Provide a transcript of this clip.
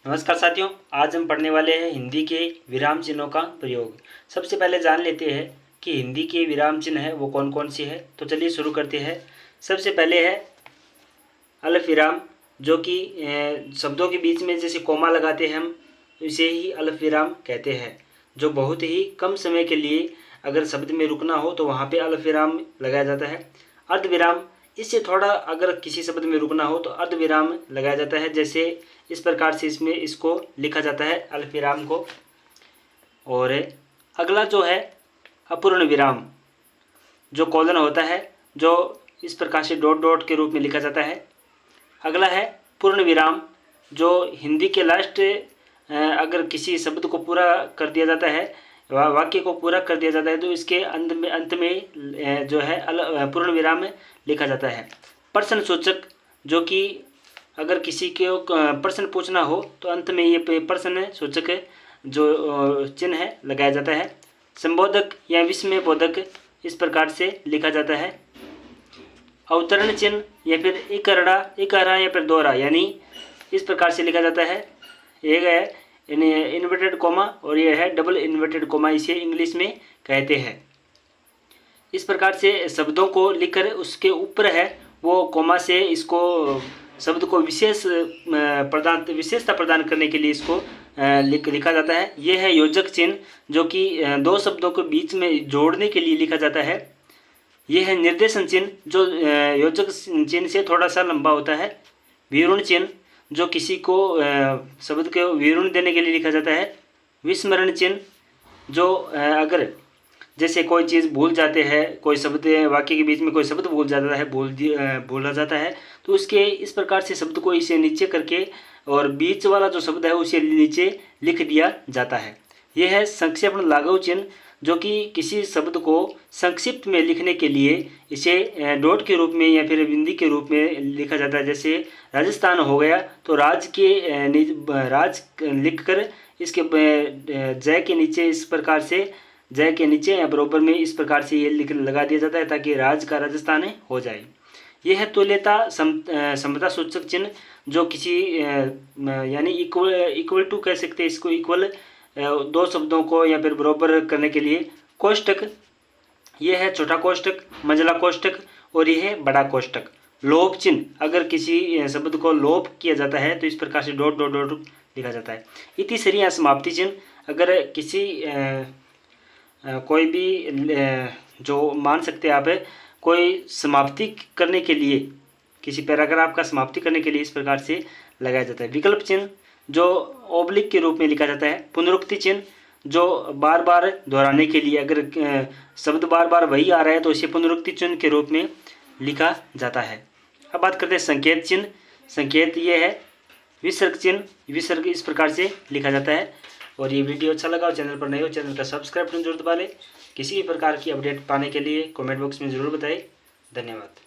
नमस्कार साथियों, आज हम पढ़ने वाले हैं हिंदी के विराम चिन्हों का प्रयोग। सबसे पहले जान लेते हैं कि हिंदी के विराम चिन्ह है वो कौन कौन सी है। तो चलिए शुरू करते हैं। सबसे पहले है अल्प विराम, जो कि शब्दों के बीच में जैसे कोमा लगाते हैं हम, इसे ही अल्प विराम कहते हैं। जो बहुत ही कम समय के लिए अगर शब्द में रुकना हो तो वहाँ पे अल्प विराम लगाया जाता है। अर्ध विराम, इससे थोड़ा अगर किसी शब्द में रुकना हो तो अर्ध विराम लगाया जाता है। जैसे इस प्रकार से इसमें इसको लिखा जाता है अल्प विराम को। और अगला जो है अपूर्ण विराम, जो कोलन होता है, जो इस प्रकार से डॉट डॉट के रूप में लिखा जाता है। अगला है पूर्ण विराम, जो हिंदी के लास्ट अगर किसी शब्द को पूरा कर दिया जाता है, वाक्य को पूरा कर दिया जाता है, तो इसके अंत में जो है पूर्ण विराम लिखा जाता है। प्रश्न सूचक, जो कि अगर किसी को प्रश्न पूछना हो तो अंत में ये प्रश्न सूचक जो चिन्ह है लगाया जाता है। संबोधक या विस्मय बोधक, इस प्रकार से लिखा जाता है। अवतरण चिन्ह या फिर इकहरा या फिर दोहरा, यानी इस प्रकार से लिखा जाता है। एक है इन्वर्टेड कोमा और ये है डबल इन्वर्टेड कोमा, इसे इंग्लिश में कहते हैं। इस प्रकार से शब्दों को लिखकर उसके ऊपर है वो कोमा से इसको शब्द को विशेषता प्रदान करने के लिए इसको लिखा जाता है। यह है योजक चिन्ह, जो कि दो शब्दों को बीच में जोड़ने के लिए लिखा जाता है। यह है निर्देशन चिन्ह, जो योजक चिन्ह से थोड़ा सा लंबा होता है। विवरण चिन्ह, जो किसी को शब्द को विवरण देने के लिए लिखा जाता है। विस्मरण चिन्ह, जो अगर जैसे कोई चीज़ भूल जाते हैं, कोई शब्द वाक्य के बीच में कोई शब्द भूल जाता है, भूला जाता है, तो उसके इस प्रकार से शब्द को इसे नीचे करके और बीच वाला जो शब्द है उसे नीचे लिख दिया जाता है। यह है संक्षेपण लाघव चिन्ह, जो कि किसी शब्द को संक्षिप्त में लिखने के लिए इसे डॉट के रूप में या फिर बिंदी के रूप में लिखा जाता है। जैसे राजस्थान हो गया तो राज लिखकर इसके जय के नीचे इस प्रकार से जय के नीचे या बराबर में इस प्रकार से ये लगा दिया जाता है ताकि राज का राजस्थान हो जाए। यह है तुल्यता समता सूचक चिन्ह, जो किसी यानी इक्वल टू कह सकते हैं इसको, इक्वल दो शब्दों को या फिर बराबर करने के लिए। कोष्टक, यह है छोटा कोष्टक, मंझला कोष्टक और यह है बड़ा कोष्टक। लोप चिन्ह, अगर किसी शब्द को लोप किया जाता है तो इस प्रकार से डॉट डॉट डॉट लिखा जाता है। इति सरी या समाप्ति चिन्ह, अगर किसी कोई भी जो मान सकते हैं आप कोई समाप्ति करने के लिए, किसी पैराग्राफ का समाप्ति करने के लिए इस प्रकार से लगाया जाता है। विकल्प चिन्ह, जो ओब्लिक के रूप में लिखा जाता है। पुनरुक्ति चिन्ह, जो बार बार दोहराने के लिए, अगर शब्द बार बार वही आ रहा है तो इसे पुनरुक्ति चिन्ह के रूप में लिखा जाता है। अब बात करते हैं संकेत चिन्ह। संकेत ये है विसर्ग चिन्ह, विसर्ग इस प्रकार से लिखा जाता है। और ये वीडियो अच्छा लगा और चैनल पर नए हो चैनल का सब्सक्राइब जरूर दबा लें। किसी भी प्रकार की अपडेट पाने के लिए कमेंट बॉक्स में ज़रूर बताएं। धन्यवाद।